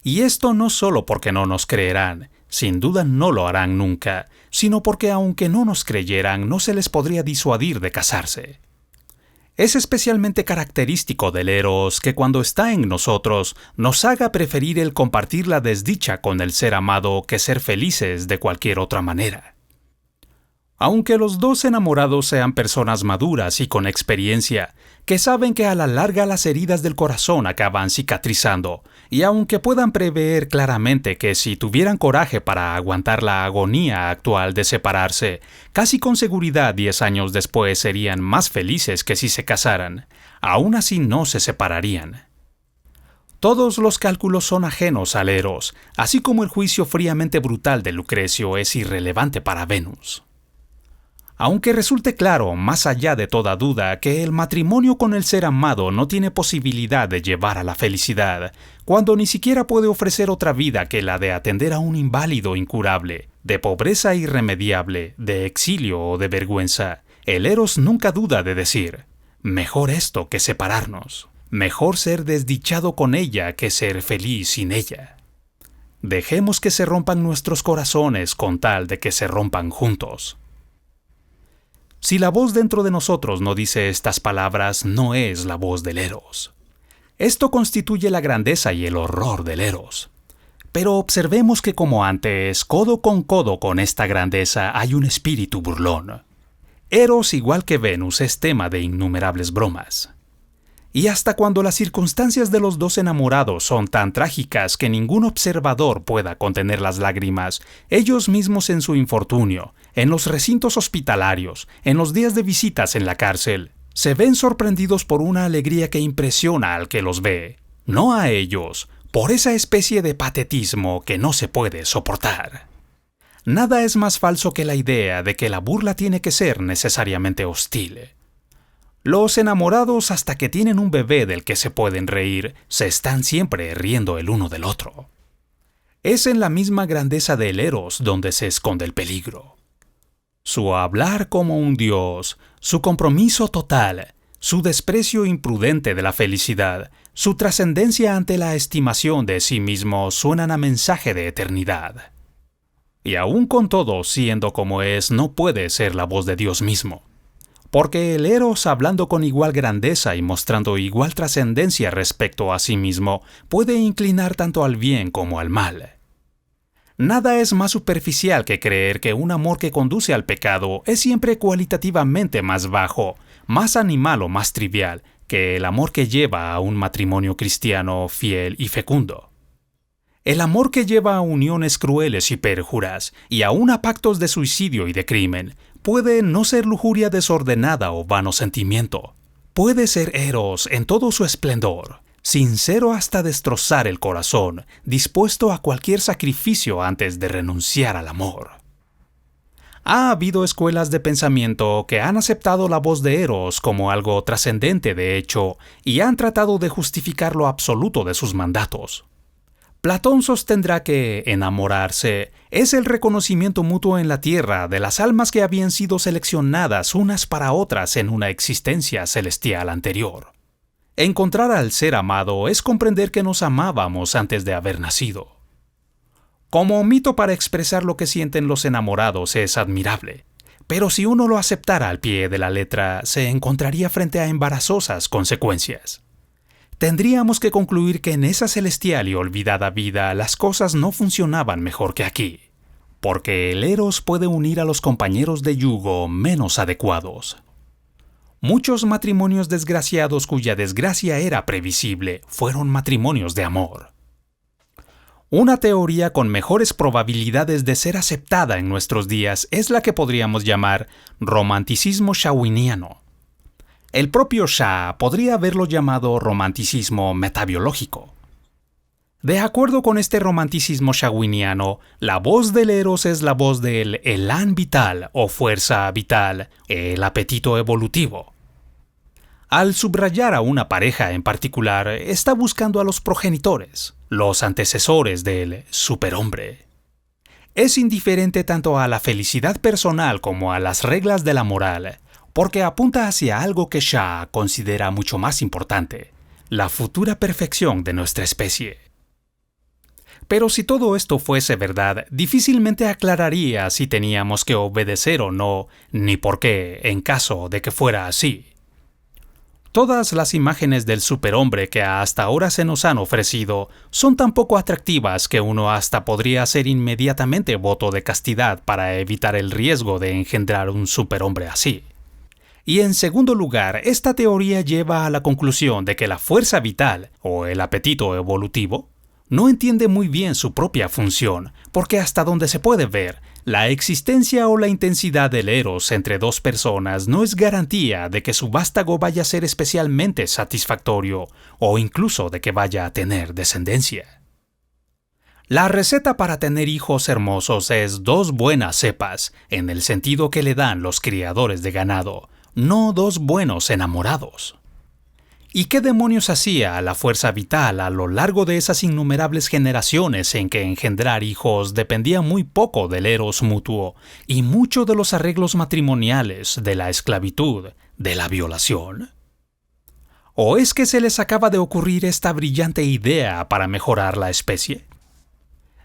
Y esto no solo porque no nos creerán, sin duda no lo harán nunca, sino porque aunque no nos creyeran no se les podría disuadir de casarse. Es especialmente característico del Eros que cuando está en nosotros nos haga preferir el compartir la desdicha con el ser amado que ser felices de cualquier otra manera. Aunque los dos enamorados sean personas maduras y con experiencia, que saben que a la larga las heridas del corazón acaban cicatrizando, y aunque puedan prever claramente que si tuvieran coraje para aguantar la agonía actual de separarse, casi con seguridad 10 años después serían más felices que si se casaran, aún así no se separarían. Todos los cálculos son ajenos al Eros, así como el juicio fríamente brutal de Lucrecio es irrelevante para Venus. Aunque resulte claro, más allá de toda duda, que el matrimonio con el ser amado no tiene posibilidad de llevar a la felicidad, cuando ni siquiera puede ofrecer otra vida que la de atender a un inválido incurable, de pobreza irremediable, de exilio o de vergüenza, el Eros nunca duda de decir, mejor esto que separarnos, mejor ser desdichado con ella que ser feliz sin ella. Dejemos que se rompan nuestros corazones con tal de que se rompan juntos. Si la voz dentro de nosotros no dice estas palabras, no es la voz del Eros. Esto constituye la grandeza y el horror del Eros. Pero observemos que como antes, codo con esta grandeza hay un espíritu burlón. Eros, igual que Venus, es tema de innumerables bromas. Y hasta cuando las circunstancias de los dos enamorados son tan trágicas que ningún observador pueda contener las lágrimas, ellos mismos en su infortunio, en los recintos hospitalarios, en los días de visitas en la cárcel, se ven sorprendidos por una alegría que impresiona al que los ve, no a ellos, por esa especie de patetismo que no se puede soportar. Nada es más falso que la idea de que la burla tiene que ser necesariamente hostil. Los enamorados, hasta que tienen un bebé del que se pueden reír, se están siempre riendo el uno del otro. Es en la misma grandeza del Eros donde se esconde el peligro. Su hablar como un dios, su compromiso total, su desprecio imprudente de la felicidad, su trascendencia ante la estimación de sí mismo suenan a mensaje de eternidad. Y aún con todo, siendo como es, no puede ser la voz de Dios mismo. Porque el Eros, hablando con igual grandeza y mostrando igual trascendencia respecto a sí mismo, puede inclinar tanto al bien como al mal. Nada es más superficial que creer que un amor que conduce al pecado es siempre cualitativamente más bajo, más animal o más trivial que el amor que lleva a un matrimonio cristiano fiel y fecundo. El amor que lleva a uniones crueles y perjuras, y aún a pactos de suicidio y de crimen, puede no ser lujuria desordenada o vano sentimiento. Puede ser Eros en todo su esplendor, sincero hasta destrozar el corazón, dispuesto a cualquier sacrificio antes de renunciar al amor. Ha habido escuelas de pensamiento que han aceptado la voz de Eros como algo trascendente de hecho y han tratado de justificar lo absoluto de sus mandatos. Platón sostendrá que enamorarse es el reconocimiento mutuo en la tierra de las almas que habían sido seleccionadas unas para otras en una existencia celestial anterior. Encontrar al ser amado es comprender que nos amábamos antes de haber nacido. Como mito para expresar lo que sienten los enamorados es admirable, pero si uno lo aceptara al pie de la letra, se encontraría frente a embarazosas consecuencias. Tendríamos que concluir que en esa celestial y olvidada vida las cosas no funcionaban mejor que aquí, porque el Eros puede unir a los compañeros de yugo menos adecuados. Muchos matrimonios desgraciados cuya desgracia era previsible fueron matrimonios de amor. Una teoría con mejores probabilidades de ser aceptada en nuestros días es la que podríamos llamar romanticismo shawiniano. El propio Shaw podría haberlo llamado romanticismo metabiológico. De acuerdo con este romanticismo shawiniano, la voz del eros es la voz del elán vital o fuerza vital, el apetito evolutivo. Al subrayar a una pareja en particular, está buscando a los progenitores, los antecesores del superhombre. Es indiferente tanto a la felicidad personal como a las reglas de la moral, porque apunta hacia algo que Shaw considera mucho más importante, la futura perfección de nuestra especie. Pero si todo esto fuese verdad, difícilmente aclararía si teníamos que obedecer o no, ni por qué, en caso de que fuera así. Todas las imágenes del superhombre que hasta ahora se nos han ofrecido son tan poco atractivas que uno hasta podría hacer inmediatamente voto de castidad para evitar el riesgo de engendrar un superhombre así. Y en segundo lugar, esta teoría lleva a la conclusión de que la fuerza vital, o el apetito evolutivo, no entiende muy bien su propia función, porque hasta donde se puede ver, la existencia o la intensidad del eros entre dos personas no es garantía de que su vástago vaya a ser especialmente satisfactorio o incluso de que vaya a tener descendencia. La receta para tener hijos hermosos es 2 buenas cepas, en el sentido que le dan los criadores de ganado, no 2 buenos enamorados. ¿Y qué demonios hacía la fuerza vital a lo largo de esas innumerables generaciones en que engendrar hijos dependía muy poco del eros mutuo y mucho de los arreglos matrimoniales, de la esclavitud, de la violación? ¿O es que se les acaba de ocurrir esta brillante idea para mejorar la especie?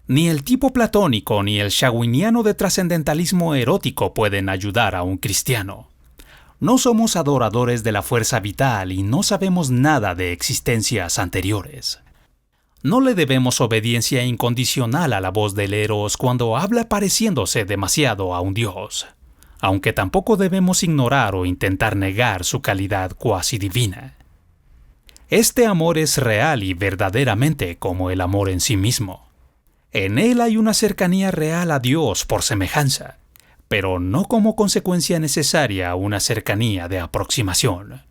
Ni el tipo platónico ni el shawiniano de trascendentalismo erótico pueden ayudar a un cristiano. No somos adoradores de la fuerza vital y no sabemos nada de existencias anteriores. No le debemos obediencia incondicional a la voz del eros cuando habla pareciéndose demasiado a un dios, aunque tampoco debemos ignorar o intentar negar su calidad cuasi divina. Este amor es real y verdaderamente como el amor en sí mismo. En él hay una cercanía real a Dios por semejanza, pero no como consecuencia necesaria una cercanía de aproximación.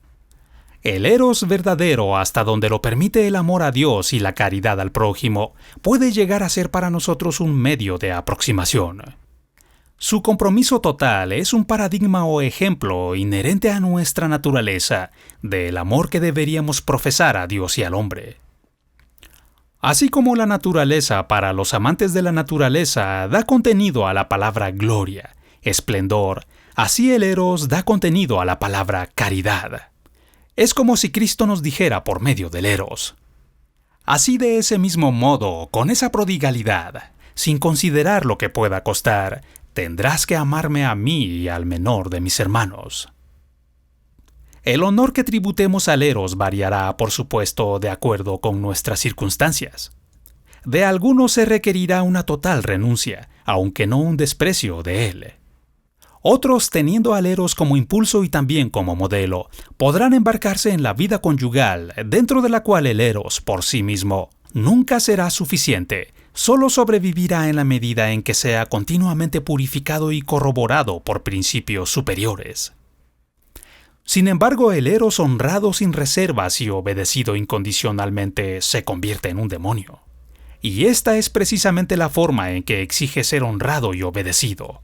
El eros verdadero, hasta donde lo permite el amor a Dios y la caridad al prójimo, puede llegar a ser para nosotros un medio de aproximación. Su compromiso total es un paradigma o ejemplo inherente a nuestra naturaleza del amor que deberíamos profesar a Dios y al hombre. Así como la naturaleza para los amantes de la naturaleza da contenido a la palabra gloria, esplendor, así el eros da contenido a la palabra caridad. Es como si Cristo nos dijera por medio del eros: así de ese mismo modo, con esa prodigalidad, sin considerar lo que pueda costar, tendrás que amarme a mí y al menor de mis hermanos. El honor que tributemos al eros variará, por supuesto, de acuerdo con nuestras circunstancias. De algunos se requerirá una total renuncia, aunque no un desprecio de él. Otros, teniendo al eros como impulso y también como modelo, podrán embarcarse en la vida conyugal, dentro de la cual el eros, por sí mismo, nunca será suficiente, solo sobrevivirá en la medida en que sea continuamente purificado y corroborado por principios superiores. Sin embargo, el eros honrado sin reservas y obedecido incondicionalmente se convierte en un demonio. Y esta es precisamente la forma en que exige ser honrado y obedecido.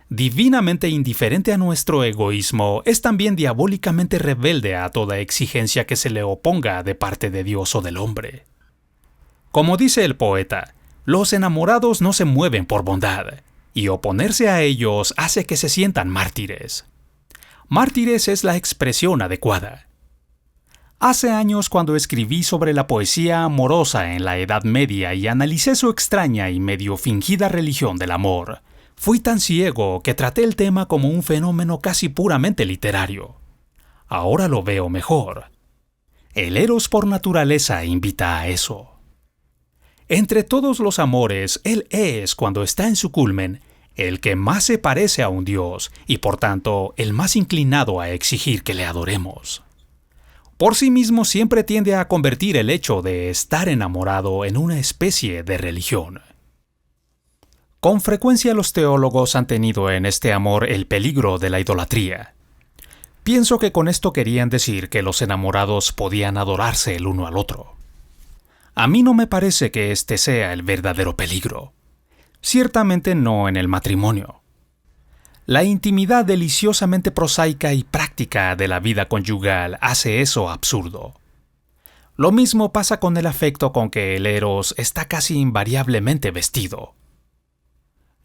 Divinamente indiferente a nuestro egoísmo, es también diabólicamente rebelde a toda exigencia que se le oponga de parte de Dios o del hombre. Como dice el poeta, los enamorados no se mueven por bondad, y oponerse a ellos hace que se sientan mártires. Mártires es la expresión adecuada. Hace años, cuando escribí sobre la poesía amorosa en la Edad Media y analicé su extraña y medio fingida religión del amor, fui tan ciego que traté el tema como un fenómeno casi puramente literario. Ahora lo veo mejor. El eros por naturaleza invita a eso. Entre todos los amores, él es, cuando está en su culmen, el que más se parece a un dios y por tanto el más inclinado a exigir que le adoremos. por sí mismo siempre tiende a convertir el hecho de estar enamorado en una especie de religión. Con frecuencia los teólogos han tenido en este amor el peligro de la idolatría. Pienso que con esto querían decir que los enamorados podían adorarse el uno al otro. A mí no me parece que este sea el verdadero peligro. Ciertamente no en el matrimonio. La intimidad deliciosamente prosaica y práctica de la vida conyugal hace eso absurdo. Lo mismo pasa con el afecto con que el eros está casi invariablemente vestido.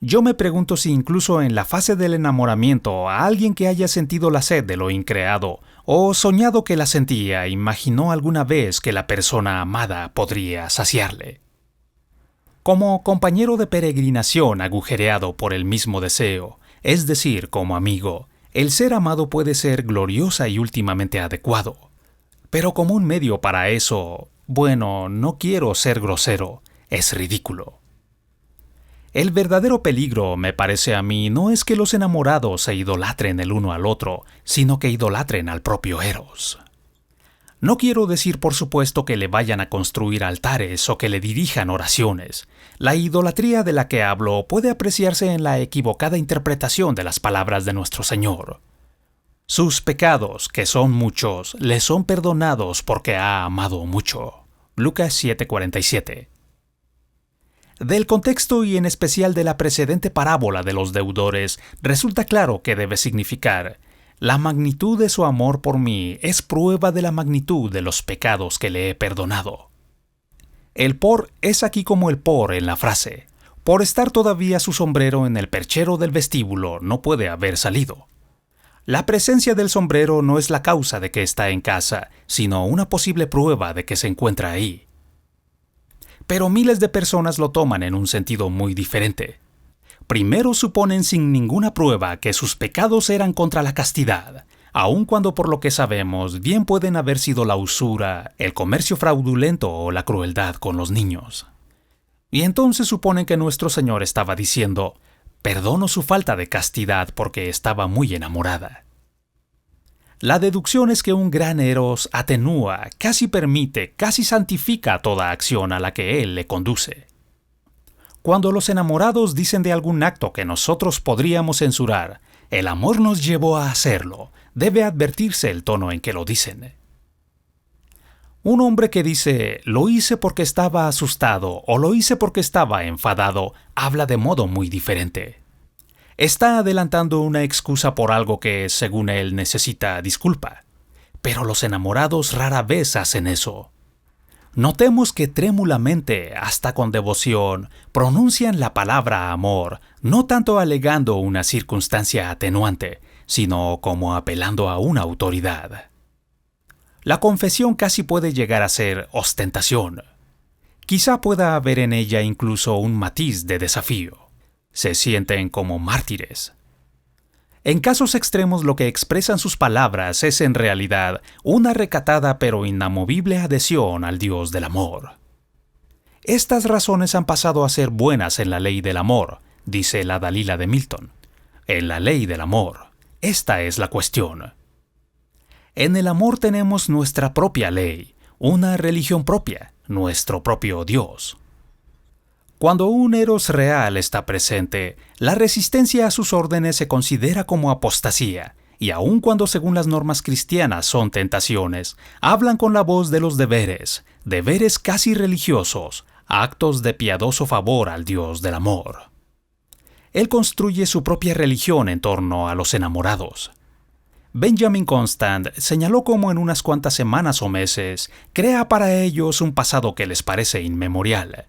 Yo me pregunto si incluso en la fase del enamoramiento a alguien que haya sentido la sed de lo increado o soñado que la sentía imaginó alguna vez que la persona amada podría saciarle. Como compañero de peregrinación agujereado por el mismo deseo, es decir, como amigo, el ser amado puede ser gloriosa y últimamente adecuado. Pero como un medio para eso, bueno, no quiero ser grosero, es ridículo. El verdadero peligro, me parece a mí, no es que los enamorados se idolatren el uno al otro, sino que idolatren al propio Eros. No quiero decir, por supuesto, que le vayan a construir altares o que le dirijan oraciones. La idolatría de la que hablo puede apreciarse en la equivocada interpretación de las palabras de nuestro Señor. Sus pecados, que son muchos, le son perdonados porque ha amado mucho. Lucas 7:47. Del contexto y en especial de la precedente parábola de los deudores, resulta claro que debe significar: la magnitud de su amor por mí es prueba de la magnitud de los pecados que le he perdonado. El por es aquí como el por en la frase. Por estar todavía su sombrero en el perchero del vestíbulo no puede haber salido. La presencia del sombrero no es la causa de que está en casa, sino una posible prueba de que se encuentra ahí. Pero miles de personas lo toman en un sentido muy diferente. Primero suponen sin ninguna prueba que sus pecados eran contra la castidad, aun cuando por lo que sabemos bien pueden haber sido la usura, el comercio fraudulento o la crueldad con los niños. Y entonces suponen que nuestro Señor estaba diciendo: perdono su falta de castidad porque estaba muy enamorada. La deducción es que un gran eros atenúa, casi permite, casi santifica toda acción a la que él le conduce. Cuando los enamorados dicen de algún acto que nosotros podríamos censurar, el amor nos llevó a hacerlo, debe advertirse el tono en que lo dicen. Un hombre que dice, lo hice porque estaba asustado o lo hice porque estaba enfadado, habla de modo muy diferente. Está adelantando una excusa por algo que, según él, necesita disculpa. Pero los enamorados rara vez hacen eso. Notemos que trémulamente, hasta con devoción, pronuncian la palabra amor, no tanto alegando una circunstancia atenuante, sino como apelando a una autoridad. La confesión casi puede llegar a ser ostentación. Quizá pueda haber en ella incluso un matiz de desafío. Se sienten como mártires. En casos extremos lo que expresan sus palabras es en realidad una recatada pero inamovible adhesión al Dios del amor. Estas razones han pasado a ser buenas en la ley del amor, dice la Dalila de Milton. En la ley del amor, esta es la cuestión. En el amor tenemos nuestra propia ley, una religión propia, nuestro propio Dios. Cuando un eros real está presente, la resistencia a sus órdenes se considera como apostasía, y aun cuando según las normas cristianas son tentaciones, hablan con la voz de los deberes casi religiosos, actos de piadoso favor al Dios del amor. Él construye su propia religión en torno a los enamorados. Benjamin Constant señaló cómo en unas cuantas semanas o meses crea para ellos un pasado que les parece inmemorial.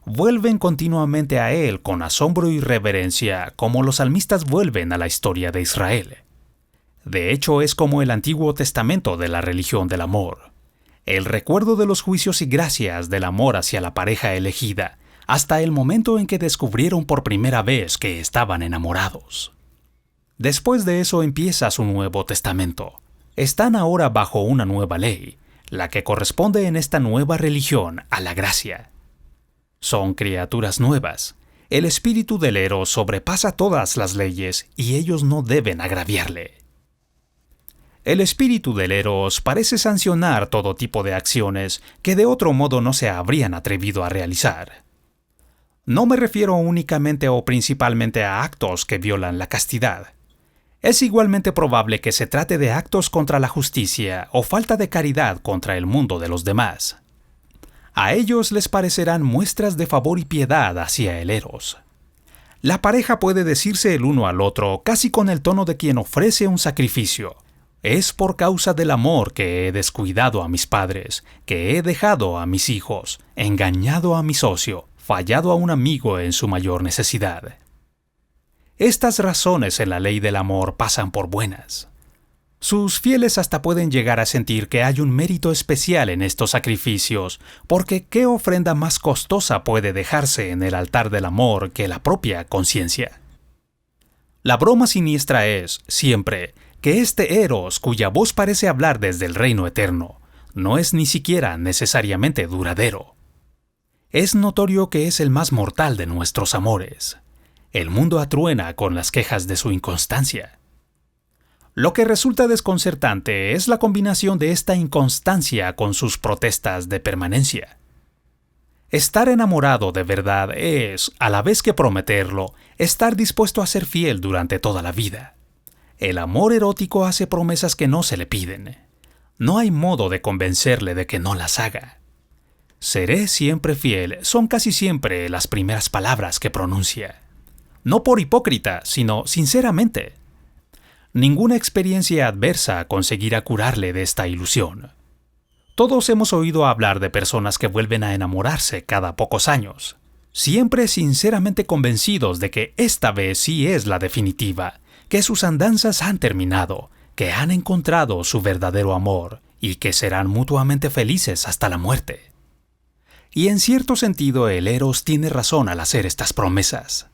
Vuelven continuamente a él con asombro y reverencia, como los salmistas vuelven a la historia de Israel. De hecho, es como el Antiguo Testamento de la religión del amor. El recuerdo de los juicios y gracias del amor hacia la pareja elegida, hasta el momento en que descubrieron por primera vez que estaban enamorados. Después de eso empieza su Nuevo Testamento. Están ahora bajo una nueva ley, la que corresponde en esta nueva religión a la gracia. Son criaturas nuevas. El espíritu del eros sobrepasa todas las leyes y ellos no deben agraviarle. El espíritu del Eros parece sancionar todo tipo de acciones que de otro modo no se habrían atrevido a realizar. No me refiero únicamente o principalmente a actos que violan la castidad. Es igualmente probable que se trate de actos contra la justicia o falta de caridad contra el mundo de los demás. A ellos les parecerán muestras de favor y piedad hacia el Eros. La pareja puede decirse el uno al otro casi con el tono de quien ofrece un sacrificio. Es por causa del amor que he descuidado a mis padres, que he dejado a mis hijos, engañado a mi socio, fallado a un amigo en su mayor necesidad. Estas razones en la ley del amor pasan por buenas. Sus fieles hasta pueden llegar a sentir que hay un mérito especial en estos sacrificios, porque ¿qué ofrenda más costosa puede dejarse en el altar del amor que la propia conciencia? La broma siniestra es, siempre, que este Eros, cuya voz parece hablar desde el reino eterno, no es ni siquiera necesariamente duradero. Es notorio que es el más mortal de nuestros amores. El mundo atruena con las quejas de su inconstancia. Lo que resulta desconcertante es la combinación de esta inconstancia con sus protestas de permanencia. Estar enamorado de verdad es, a la vez que prometerlo, estar dispuesto a ser fiel durante toda la vida. El amor erótico hace promesas que no se le piden. No hay modo de convencerle de que no las haga. Seré siempre fiel son casi siempre las primeras palabras que pronuncia. No por hipócrita, sino sinceramente. Ninguna experiencia adversa conseguirá curarle de esta ilusión. Todos hemos oído hablar de personas que vuelven a enamorarse cada pocos años, siempre sinceramente convencidos de que esta vez sí es la definitiva, que sus andanzas han terminado, que han encontrado su verdadero amor y que serán mutuamente felices hasta la muerte. Y en cierto sentido el Eros tiene razón al hacer estas promesas.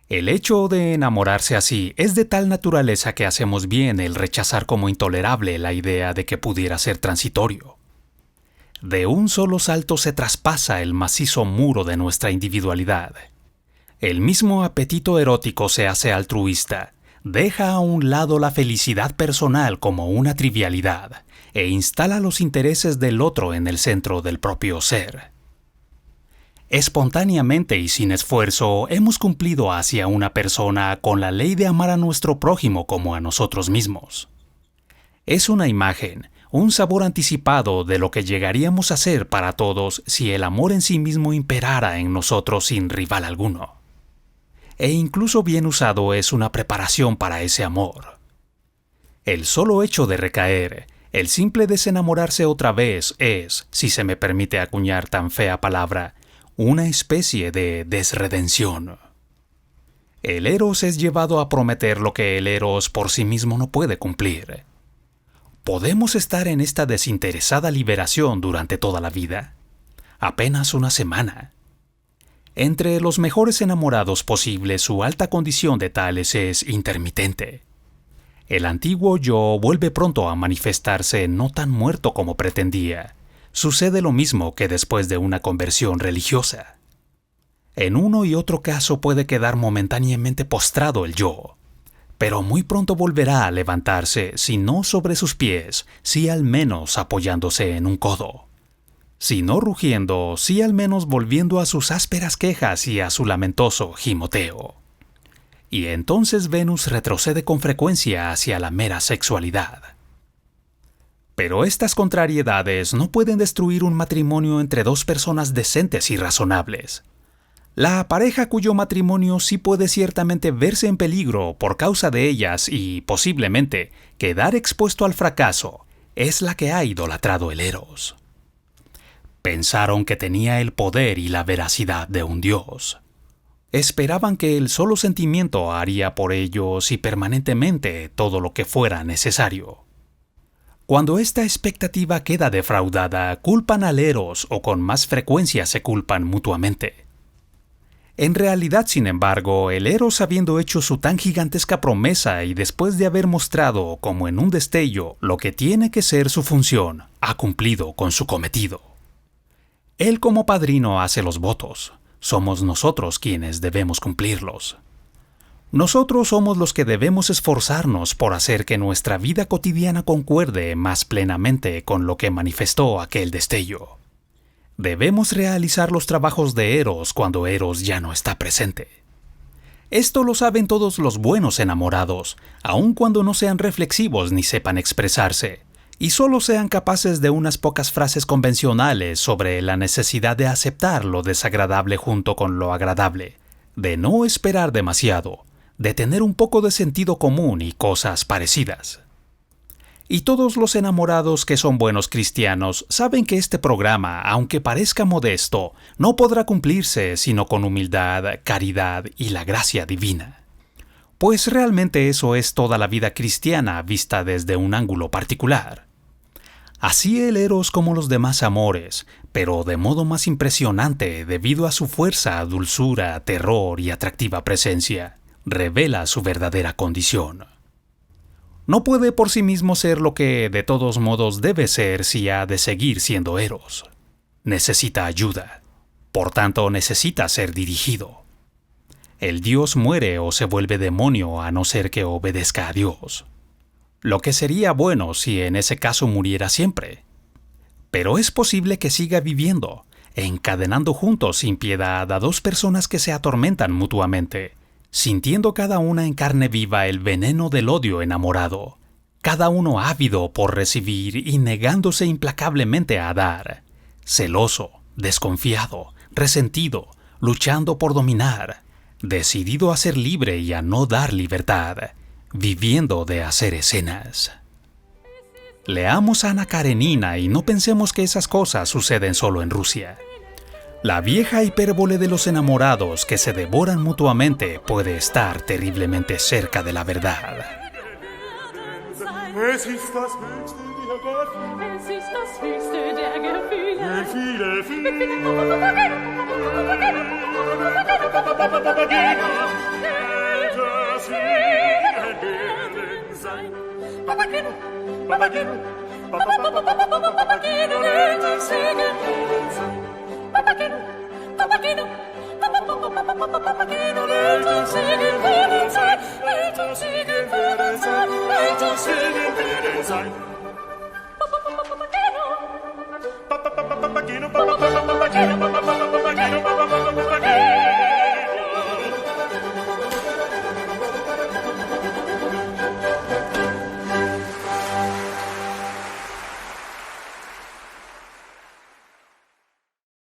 El hecho de enamorarse así es de tal naturaleza que hacemos bien el rechazar como intolerable la idea de que pudiera ser transitorio. De un solo salto se traspasa el macizo muro de nuestra individualidad. El mismo apetito erótico se hace altruista, deja a un lado la felicidad personal como una trivialidad e instala los intereses del otro en el centro del propio ser. Espontáneamente y sin esfuerzo hemos cumplido hacia una persona con la ley de amar a nuestro prójimo como a nosotros mismos. Es una imagen, un sabor anticipado de lo que llegaríamos a ser para todos si el amor en sí mismo imperara en nosotros sin rival alguno. E incluso bien usado es una preparación para ese amor. El solo hecho de recaer, el simple desenamorarse otra vez es, si se me permite acuñar tan fea palabra, una especie de desredención. El Eros es llevado a prometer lo que el Eros por sí mismo no puede cumplir. ¿Podemos estar en esta desinteresada liberación durante toda la vida? Apenas una semana. Entre los mejores enamorados posibles, su alta condición de tales es intermitente. El antiguo yo vuelve pronto a manifestarse no tan muerto como pretendía. Sucede lo mismo que después de una conversión religiosa. En uno y otro caso puede quedar momentáneamente postrado el yo, pero muy pronto volverá a levantarse, si no sobre sus pies, sí al menos apoyándose en un codo. Si no rugiendo, sí al menos volviendo a sus ásperas quejas y a su lamentoso gimoteo. Y entonces Venus retrocede con frecuencia hacia la mera sexualidad. Pero estas contrariedades no pueden destruir un matrimonio entre dos personas decentes y razonables. La pareja cuyo matrimonio sí puede ciertamente verse en peligro por causa de ellas y, posiblemente, quedar expuesto al fracaso, es la que ha idolatrado el Eros. Pensaron que tenía el poder y la veracidad de un dios. Esperaban que el solo sentimiento haría por ellos y permanentemente todo lo que fuera necesario. Cuando esta expectativa queda defraudada, culpan al Eros o con más frecuencia se culpan mutuamente. En realidad, sin embargo, el Eros, habiendo hecho su tan gigantesca promesa y después de haber mostrado, como en un destello, lo que tiene que ser su función, ha cumplido con su cometido. Él como padrino hace los votos. Somos nosotros quienes debemos cumplirlos. Nosotros somos los que debemos esforzarnos por hacer que nuestra vida cotidiana concuerde más plenamente con lo que manifestó aquel destello. Debemos realizar los trabajos de Eros cuando Eros ya no está presente. Esto lo saben todos los buenos enamorados, aun cuando no sean reflexivos ni sepan expresarse, y solo sean capaces de unas pocas frases convencionales sobre la necesidad de aceptar lo desagradable junto con lo agradable, de no esperar demasiado, de tener un poco de sentido común y cosas parecidas. Y todos los enamorados que son buenos cristianos saben que este programa, aunque parezca modesto, no podrá cumplirse sino con humildad, caridad y la gracia divina. Pues realmente eso es toda la vida cristiana vista desde un ángulo particular. Así el Eros como los demás amores, pero de modo más impresionante debido a su fuerza, dulzura, terror y atractiva presencia, revela su verdadera condición. No puede por sí mismo ser lo que de todos modos debe ser si ha de seguir siendo Eros. Necesita ayuda, por tanto necesita ser dirigido. El dios muere o se vuelve demonio a no ser que obedezca a Dios. Lo que sería bueno si en ese caso muriera siempre. Pero es posible que siga viviendo, encadenando juntos sin piedad a dos personas que se atormentan mutuamente, sintiendo cada una en carne viva el veneno del odio enamorado, cada uno ávido por recibir y negándose implacablemente a dar, celoso, desconfiado, resentido, luchando por dominar, decidido a ser libre y a no dar libertad, viviendo de hacer escenas. Leamos a Ana Karenina y no pensemos que esas cosas suceden solo en Rusia. La vieja hipérbole de los enamorados que se devoran mutuamente puede estar terriblemente cerca de la verdad. Segen will sein.